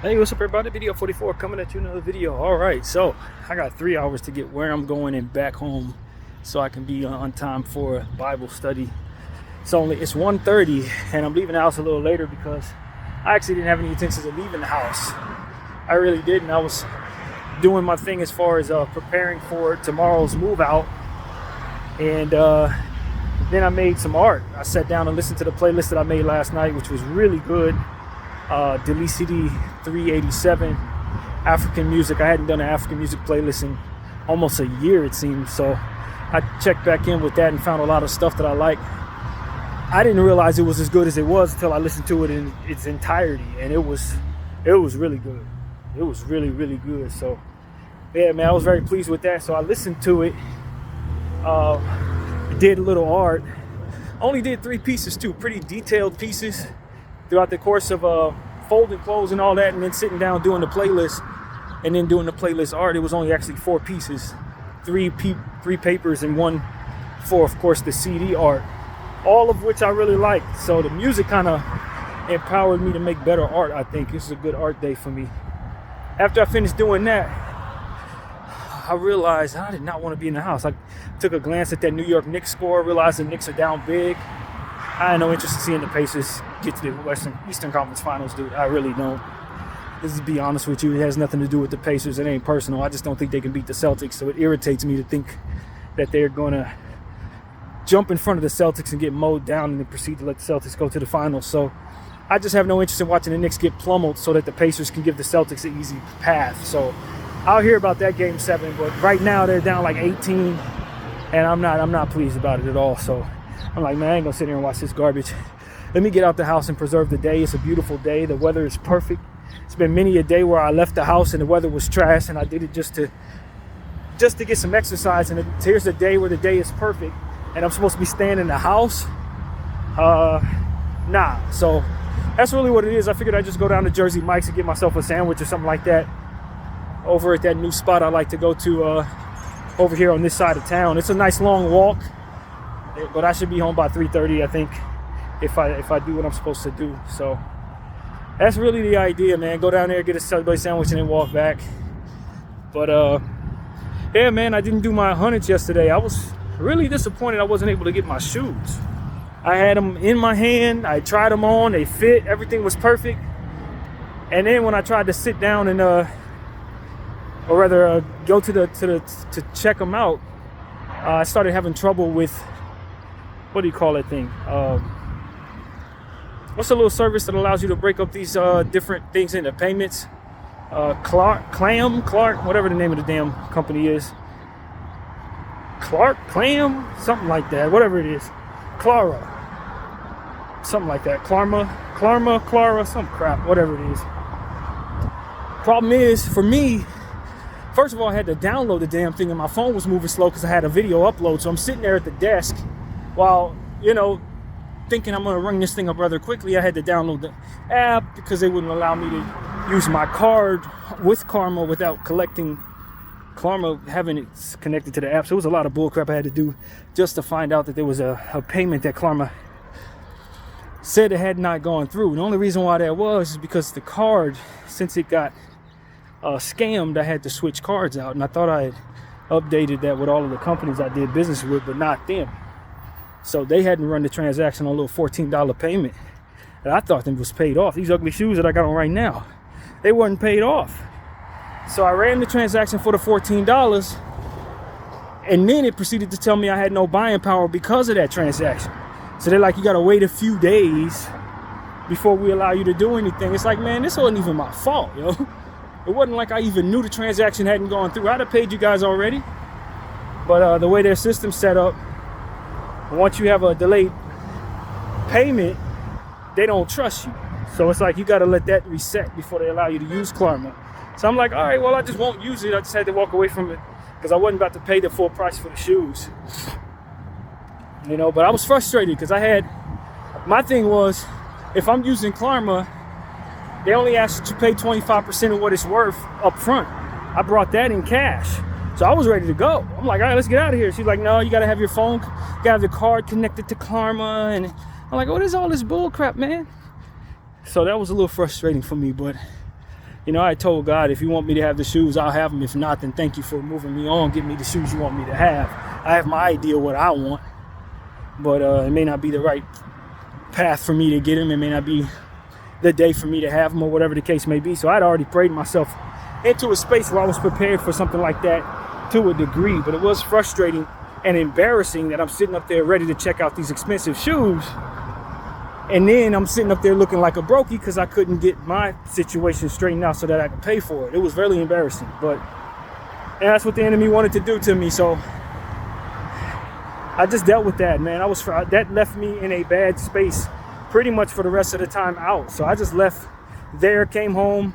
Hey, what's up everybody? BDF 44 coming at you another video. All right, so I got 3 hours to get where I'm going and back home so I can be on time for Bible study. It's 1:30 and I'm leaving the house a little later because I actually didn't have any intentions of leaving the house. I really didn't. I was doing my thing as far as preparing for tomorrow's move out, and then I made some art. I sat down and listened to the playlist that I made last night, which was really good. Delicity 387 African music. I hadn't done an African music playlist in almost a year, it seems, so I checked back in with that and found a lot of stuff that I like. I didn't realize it was as good as it was until I listened to it in its entirety, and it was really good. It was really good. So yeah, man, I was very pleased with that. So I listened to it, did a little art. Only did 3 pieces too, pretty detailed pieces throughout the course of folding clothes and all that, and then sitting down doing the playlist, and then doing the playlist art. It was only actually 4 pieces, 3 papers and 1 for, of course, the CD art, all of which I really liked. So the music kind of empowered me to make better art. I think this is a good art day for me. After I finished doing that, I realized I did not want to be in the house. I took a glance at that New York Knicks score, realized the Knicks are down big. I had no interest in seeing the Pacers get to the Eastern Conference Finals, dude. I really don't. This is, to be honest with you, it has nothing to do with the Pacers. It ain't personal. I just don't think they can beat the Celtics, so it irritates me to think that they're going to jump in front of the Celtics and get mowed down and then proceed to let the Celtics go to the finals. So I just have no interest in watching the Knicks get pummeled so that the Pacers can give the Celtics an easy path. So I'll hear about that Game 7, but right now they're down like 18, and I'm not pleased about it at all. So I'm like, man, I ain't gonna sit here and watch this garbage. Let me get out the house and preserve the day. It's a beautiful day. The weather is perfect. It's been many a day where I left the house and the weather was trash, and I did it just to get some exercise. And here's the day where the day is perfect, and I'm supposed to be staying in the house. Nah. So that's really what it is. I figured I'd just go down to Jersey Mike's and get myself a sandwich or something like that over at that new spot I like to go to over here on this side of town. It's a nice long walk, but I should be home by 3:30, I think, if I do what I'm supposed to do. So that's really the idea, man. Go down there, get a Subway sandwich, and then walk back. But yeah, man, I didn't do my hundreds yesterday. I was really disappointed I wasn't able to get my shoes. I had them in my hand. I tried them on. They fit. Everything was perfect. And then when I tried to sit down and or rather go to check them out, I started having trouble with, what do you call that thing? What's the little service that allows you to break up these different things into payments? Clark, whatever the name of the damn company is. Clam, something like that. Whatever it is, Clara, something like that. Clara, some crap. Whatever it is. Problem is, for me, first of all, I had to download the damn thing, and my phone was moving slow because I had a video upload. So I'm sitting there at the desk while, thinking I'm going to run this thing up rather quickly. I had to download the app because they wouldn't allow me to use my card with Karma without collecting Karma, having it connected to the app. So it was a lot of bullcrap I had to do just to find out that there was a payment that Karma said it had not gone through. The only reason why that was is because the card, since it got scammed, I had to switch cards out, and I thought I had updated that with all of the companies I did business with, but not them. So they hadn't run the transaction on a little $14 payment, and I thought them was paid off. These ugly shoes that I got on right now, they weren't paid off. So I ran the transaction for the $14, and then it proceeded to tell me I had no buying power because of that transaction. So they're like, you gotta wait a few days before we allow you to do anything. It's like, man, this wasn't even my fault, yo. It wasn't like I even knew the transaction hadn't gone through. I'd have paid you guys already. But the way their system's set up, once you have a delayed payment, they don't trust you. So it's like you got to let that reset before they allow you to use Klarna. So I'm like, all right, well, I just won't use it. I just had to walk away from it because I wasn't about to pay the full price for the shoes. But I was frustrated because my thing was, if I'm using Klarna, they only ask that you pay 25% of what it's worth up front. I brought that in cash. So I was ready to go. I'm like, all right, let's get out of here. She's like, no, you got to have your phone, you got to have your card connected to Karma. And I'm like, what is all this bull crap, man? So that was a little frustrating for me, but You know, I told God, if you want me to have the shoes, I'll have them. If not, then thank you for moving me on. Give me the shoes you want me to have. I have my idea of what I want, but it may not be the right path for me to get them. It may not be the day for me to have them, or whatever the case may be. So I'd already prayed myself into a space where I was prepared for something like that to a degree, but it was frustrating and embarrassing that I'm sitting up there ready to check out these expensive shoes, and then I'm sitting up there looking like a brokey because I couldn't get my situation straightened out so that I could pay for it. It was really embarrassing, but that's what the enemy wanted to do to me. So I just dealt with that, man. That left me in a bad space pretty much for the rest of the time out. So I just left there, came home,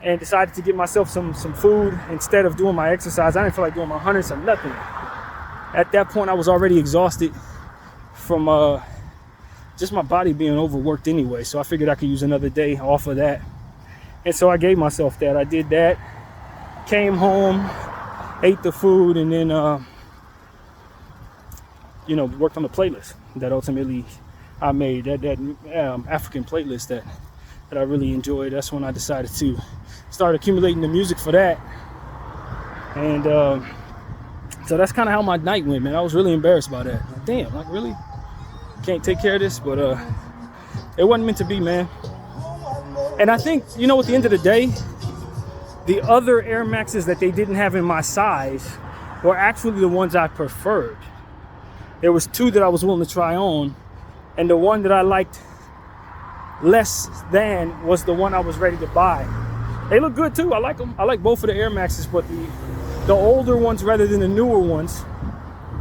and decided to get myself some food instead of doing my exercise. I didn't feel like doing my hundreds or nothing. At that point, I was already exhausted from just my body being overworked anyway. So I figured I could use another day off of that. And so I gave myself that. I did that, came home, ate the food, and then, worked on the playlist that ultimately I made, that African playlist that I really enjoyed. That's when I decided to start accumulating the music for that. And so that's kind of how my night went, man. I was really embarrassed by that. Like, damn, like really? Can't take care of this? But it wasn't meant to be, man. And I think, at the end of the day, the other Air Maxes that they didn't have in my size were actually the ones I preferred. There was 2 that I was willing to try on, and the one that I liked less than was the one I was ready to buy. They look good too. I like them. I like both of the Air Maxes, but the older ones rather than the newer ones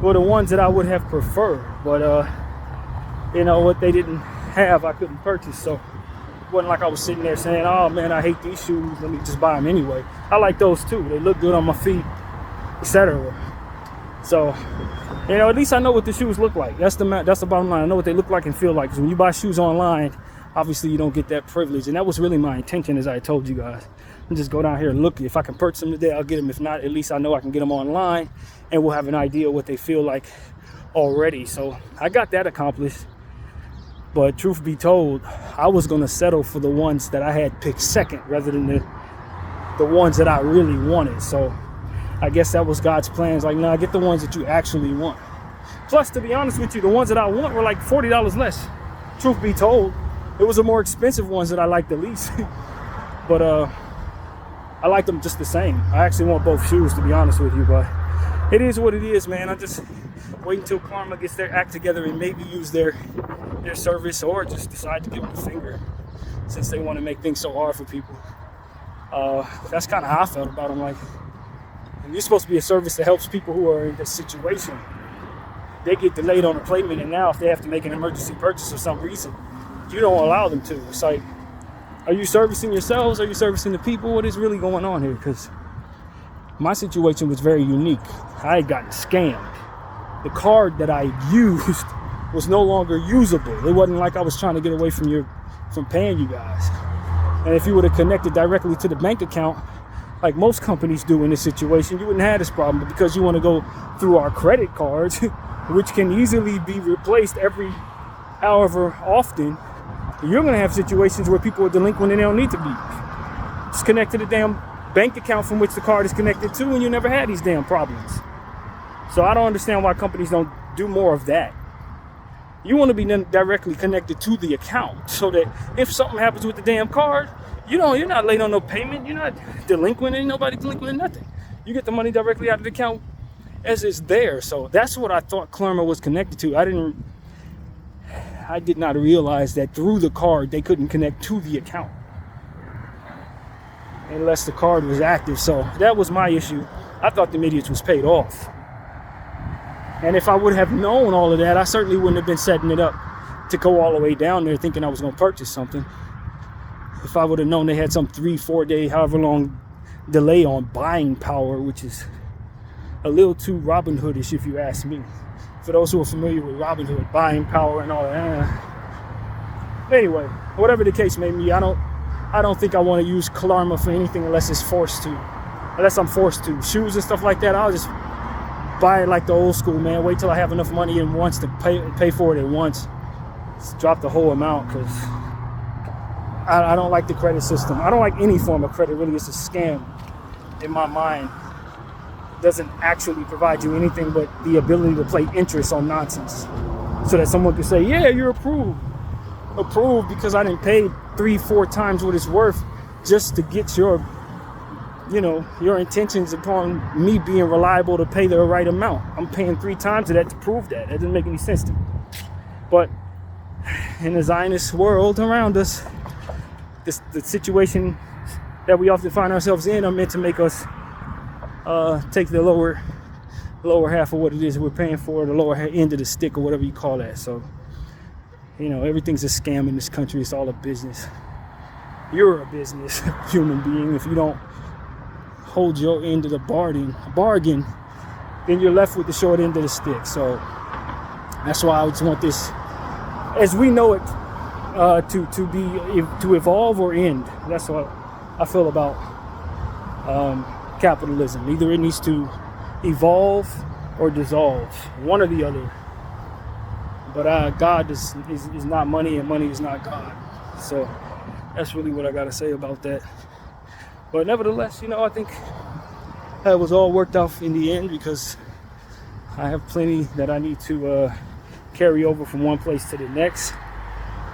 were the ones that I would have preferred. But what they didn't have, I couldn't purchase. So it wasn't like I was sitting there saying, oh man, I hate these shoes, let me just buy them anyway. I like those too. They look good on my feet, etc. So, at least I know what the shoes look like. That's the bottom line. I know what they look like and feel like. Because when you buy shoes online, obviously you don't get that privilege. And that was really my intention, as I told you guys. And just go down here and look. If I can purchase them today, I'll get them. If not, at least I know I can get them online, and we'll have an idea of what they feel like already. So I got that accomplished. But truth be told, I was going to settle for the ones that I had picked second rather than the ones that I really wanted. So I guess that was God's plans. Like, nah, get the ones that you actually want. Plus, to be honest with you, the ones that I want were like $40 less. Truth be told, it was the more expensive ones that I liked the least. But I like them just the same. I actually want both shoes, to be honest with you. But it is what it is, man. I just wait until Karma gets their act together and maybe use their service, or just decide to give them a finger since they want to make things so hard for people. That's kind of how I felt about them. Like, you're supposed to be a service that helps people who are in this situation. They get delayed on a payment, and now if they have to make an emergency purchase for some reason, you don't allow them to. It's like, are you servicing yourselves? Are you servicing the people? What is really going on here? Because my situation was very unique. I had gotten scammed. The card that I used was no longer usable. It wasn't like I was trying to get away from paying you guys. And if you would have connected directly to the bank account, like most companies do in this situation, you wouldn't have this problem. But because you want to go through our credit cards, which can easily be replaced every however often, you're going to have situations where people are delinquent and they don't need to be. Just connect to the damn bank account from which the card is connected to, and you never had these damn problems. So I don't understand why companies don't do more of that. You want to be directly connected to the account so that if something happens with the damn card, you're not late on no payment. You're not delinquent. Ain't nobody delinquent in nothing. You get the money directly out of the account as it's there. So that's what I thought Klarma was connected to. I did not realize that through the card they couldn't connect to the account unless the card was active. So that was my issue. I thought the idiots was paid off. And if I would have known all of that, I certainly wouldn't have been setting it up to go all the way down there thinking I was going to purchase something. If I would have known they had some 3-4 day, however long delay on buying power, which is a little too Robin Hoodish if you ask me. For those who are familiar with Robin Hood, buying power and all that. Anyway, whatever the case may be, I don't think I want to use Klarma for anything unless I'm forced to. Shoes and stuff like that, I'll just buy it like the old school, man. Wait till I have enough money in once to pay for it at once. Just drop the whole amount, because I don't like the credit system. I don't like any form of credit. Really, it's a scam in my mind. It doesn't actually provide you anything but the ability to play interest on nonsense, so that someone can say, yeah, you're approved because I didn't pay 3-4 times what it's worth just to get your intentions upon me being reliable to pay the right amount. I'm paying 3 times of that to prove that. That doesn't make any sense to me. But in the Zionist world around us, the situation that we often find ourselves in are meant to make us take the lower half of what it is we're paying for, the lower end of the stick, or whatever you call that. So, everything's a scam in this country. It's all a business. You're a business human being. If you don't hold your end of the bargain, then you're left with the short end of the stick. So that's why I just want this, as we know it, to evolve or end. That's what I feel about capitalism. Either it needs to evolve or dissolve, one or the other. But God is not money, and money is not God. So that's really what I got to say about that. But nevertheless, I think that was all worked out in the end, because I have plenty that I need to carry over from one place to the next.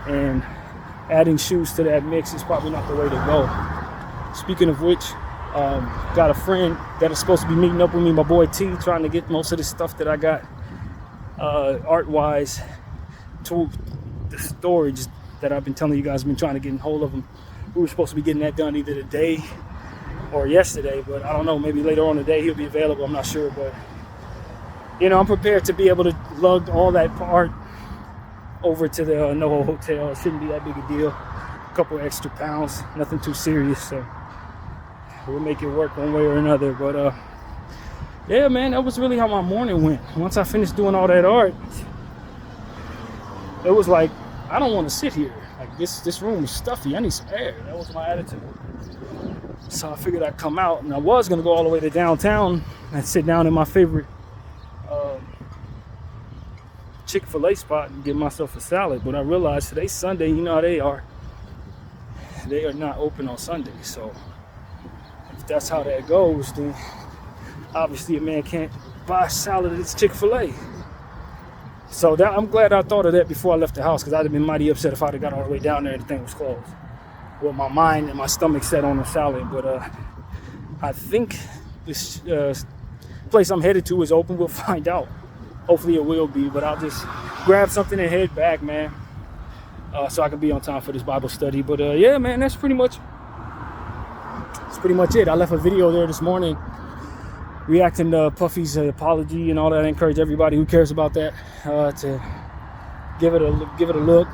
And adding shoes to that mix is probably not the way to go. Speaking of which, got a friend that is supposed to be meeting up with me, my boy T, trying to get most of the stuff that I got art-wise to the storage that I've been telling you guys. I've been trying to get in hold of them. We were supposed to be getting that done either today or yesterday, but I don't know, maybe later on today he'll be available. I'm not sure, but I'm prepared to be able to lug all that art over to the NoHo Hotel. It shouldn't be that big a deal. A couple extra pounds, nothing too serious, so we'll make it work one way or another. But yeah, man, that was really how my morning went. Once I finished doing all that art, it was like, I don't want to sit here. Like, this room is stuffy. I need some air. That was my attitude. So I figured I'd come out, and I was going to go all the way to downtown and sit down in my favorite Chick-fil-A spot and get myself a salad. But I realized today's Sunday. You know how they are. They are not open on Sunday. So if that's how that goes, then obviously a man can't buy a salad at this Chick-fil-A. So I'm glad I thought of that before I left the house, because I'd have been mighty upset if I'd have got all the way down there and the thing was closed. With my mind and my stomach set on a salad. But I think this place I'm headed to is open. We'll find out. Hopefully it will be, but I'll just grab something and head back, man, so I can be on time for this Bible study. But yeah, man, that's pretty much it. I left a video there this morning reacting to Puffy's apology and all that. I encourage everybody who cares about that to give it a look.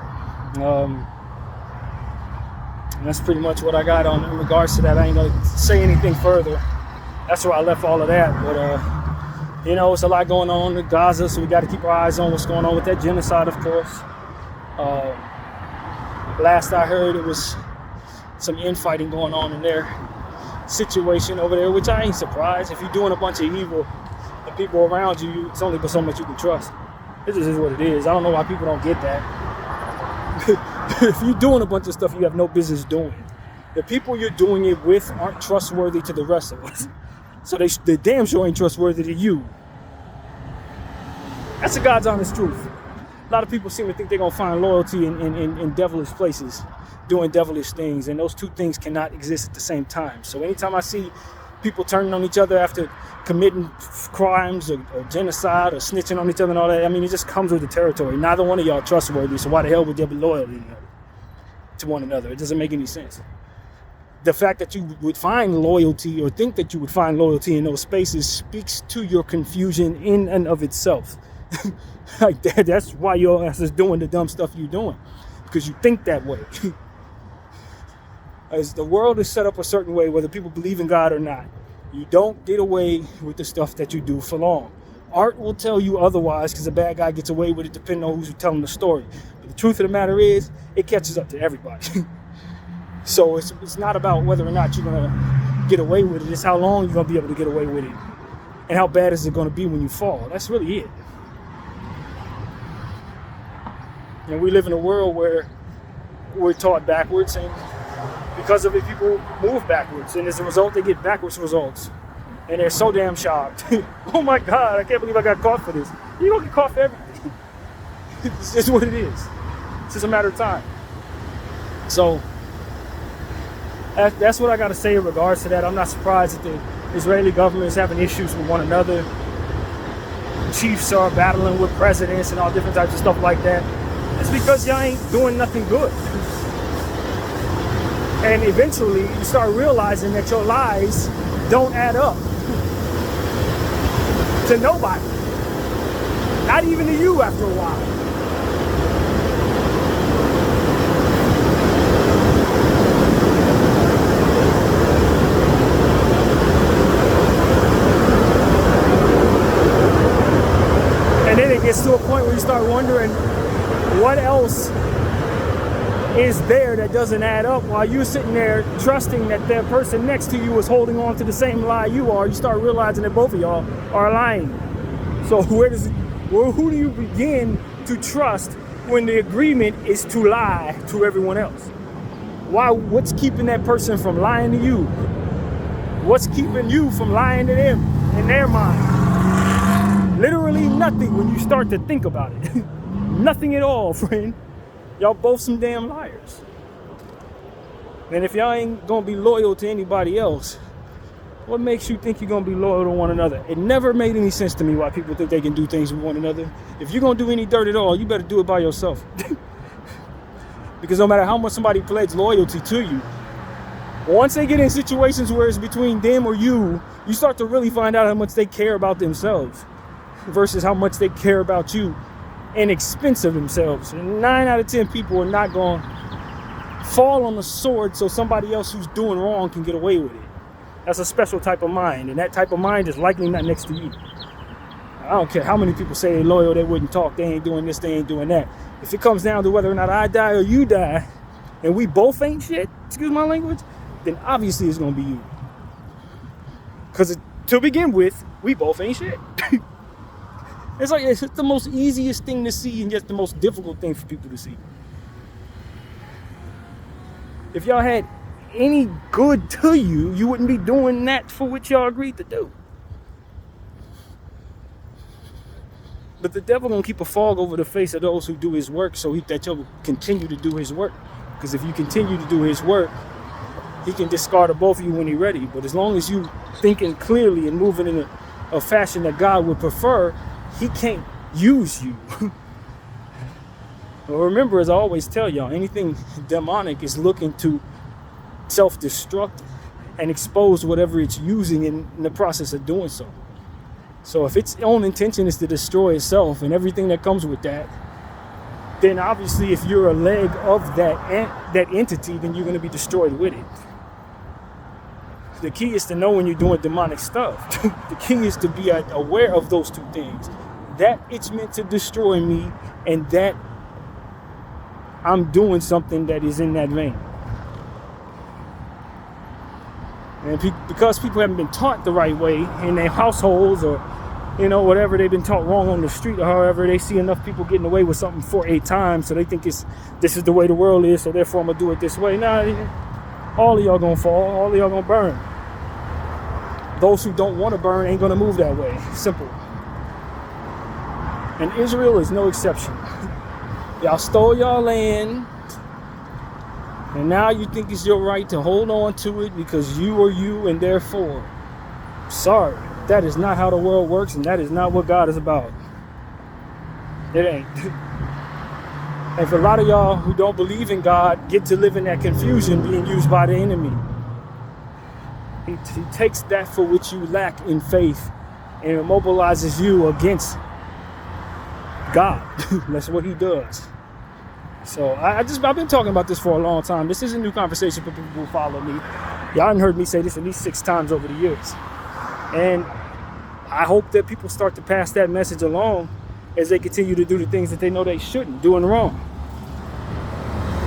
And that's pretty much what I got on in regards to that. I ain't gonna say anything further. That's where I left all of that. But it's a lot going on in Gaza, so we got to keep our eyes on what's going on with that genocide, of course. Last I heard, it was some infighting going on in their situation over there, which I ain't surprised. If you're doing a bunch of evil, the people around you, it's only but so much you can trust. This is what it is. I don't know why people don't get that. If you're doing a bunch of stuff you have no business doing, the people you're doing it with aren't trustworthy to the rest of us. So they damn sure ain't trustworthy to you. That's the God's honest truth. A lot of people seem to think they're going to find loyalty in devilish places, doing devilish things, and those two things cannot exist at the same time. So anytime I see people turning on each other after committing crimes or genocide or snitching on each other and all that, I mean, it just comes with the territory. Neither one of y'all trustworthy, so why the hell would there be loyalty to one another? It doesn't make any sense. The fact that you would find loyalty or think that you would find loyalty in those spaces speaks to your confusion in and of itself. Like that's why your ass is doing the dumb stuff you're doing, because you think that way. As the world is set up a certain way, whether people believe in God or not, you don't get away with the stuff that you do for long. Art will tell you otherwise, because a bad guy gets away with it depending on who's telling the story. But the truth of the matter is, it catches up to everybody. So it's not about whether or not you're going to get away with it. It's how long you're going to be able to get away with it. And how bad is it going to be when you fall. That's really it. And we live in a world where we're taught backwards, and Because of it, people move backwards, and as a result, they get backwards results. And they're so damn shocked. Oh my God, I can't believe I got caught for this. You're gonna get caught for everything. It's just what it is. It's just a matter of time. So, that's what I gotta say in regards to that. I'm not surprised that the Israeli government is having issues with one another. Chiefs are battling with presidents and all different types of stuff like that. It's because y'all ain't doing nothing good. And eventually, you start realizing that your lies don't add up to nobody. Not even to you after a while. And then it gets to a point where you start wondering what else is there that doesn't add up while you're sitting there trusting that the person next to you is holding on to the same lie you are. You start realizing that both of y'all are lying. So who do you begin to trust when the agreement is to lie to everyone else? What's keeping that person from lying to you? What's keeping you from lying to them in their mind? Literally nothing when you start to think about it. Nothing at all, friend. Y'all both some damn liars. And if y'all ain't gonna be loyal to anybody else, what makes you think you're gonna be loyal to one another? It never made any sense to me why people think they can do things with one another. If you're gonna do any dirt at all, you better do it by yourself. Because no matter how much somebody pledges loyalty to you, once they get in situations where it's between them or you start to really find out how much they care about themselves versus how much they care about you. And expense of themselves. And 9 out of 10 people are not going to fall on the sword so somebody else who's doing wrong can get away with it. That's a special type of mind, and that type of mind is likely not next to you. I don't care how many people say they're loyal, they wouldn't talk, they ain't doing this, they ain't doing that. If it comes down to whether or not I die or you die, and we both ain't shit, excuse my language, then obviously it's going to be you. Because to begin with, we both ain't shit. It's the most easiest thing to see and yet the most difficult thing for people to see. If y'all had any good to you, you wouldn't be doing that for which y'all agreed to do. But the devil gonna keep a fog over the face of those who do his work so that you'll continue to do his work. Because if you continue to do his work, he can discard of both of you when he's ready. But as long as you thinking clearly and moving in a fashion that God would prefer, he can't use you. Well, remember, as I always tell y'all, anything demonic is looking to self-destruct and expose whatever it's using in the process of doing so. So if its own intention is to destroy itself and everything that comes with that, then obviously if you're a leg of that entity, then you're going to be destroyed with it. The key is to know when you're doing demonic stuff. The key is to be aware of those two things. That it's meant to destroy me, and that I'm doing something that is in that vein. And because people haven't been taught the right way in their households or, whatever they've been taught wrong on the street or however, they see enough people getting away with something 4-8 times, so they think this is the way the world is, so therefore I'm going to do it this way. Nah, all of y'all going to fall. All of y'all going to burn. Those who don't want to burn ain't going to move that way. Simple. And Israel is no exception. Y'all stole y'all land, and now you think it's your right to hold on to it because you are you, and therefore, sorry, that is not how the world works, and that is not what God is about. It ain't. And for a lot of y'all who don't believe in God, get to live in that confusion being used by the enemy. He takes that for which you lack in faith and immobilizes you against God. That's what he does. So I've been talking about this for a long time. This is a new conversation for people who follow me. Y'all done heard me say this at least 6 times over the years. And I hope that people start to pass that message along as they continue to do the things that they know they shouldn't, doing wrong.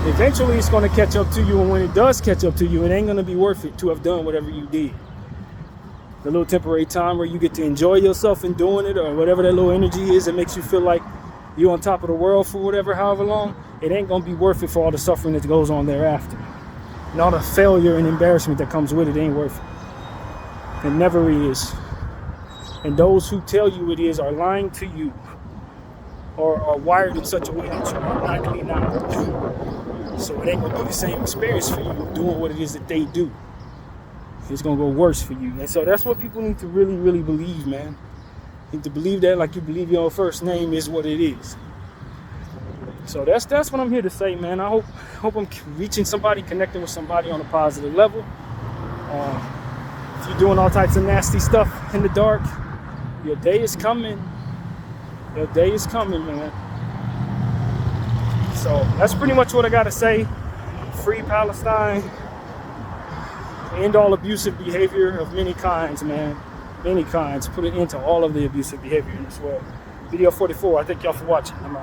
Eventually it's going to catch up to you, and when it does catch up to you, it ain't going to be worth it to have done whatever you did. The little temporary time where you get to enjoy yourself in doing it, or whatever that little energy is that makes you feel like you're on top of the world for however long, it ain't going to be worth it for all the suffering that goes on thereafter. and all the failure and embarrassment that comes with it ain't worth it. It never is. And those who tell you it is are lying to you, or are wired in such a way that you are not clean out. So it ain't gonna do the same experience for you doing what it is that they do. It's gonna go worse for you. And so that's what people need to really, really believe, man. You need to believe that like you believe your first name is what it is. So that's what I'm here to say, man. I hope I'm reaching somebody, connecting with somebody on a positive level. If you're doing all types of nasty stuff in the dark, your day is coming. Your day is coming, man. So that's pretty much what I gotta say. Free Palestine. End all abusive behavior of many kinds, man. Many kinds. Put an end to all of the abusive behavior in this world. Video 44. I thank y'all for watching. I'm out.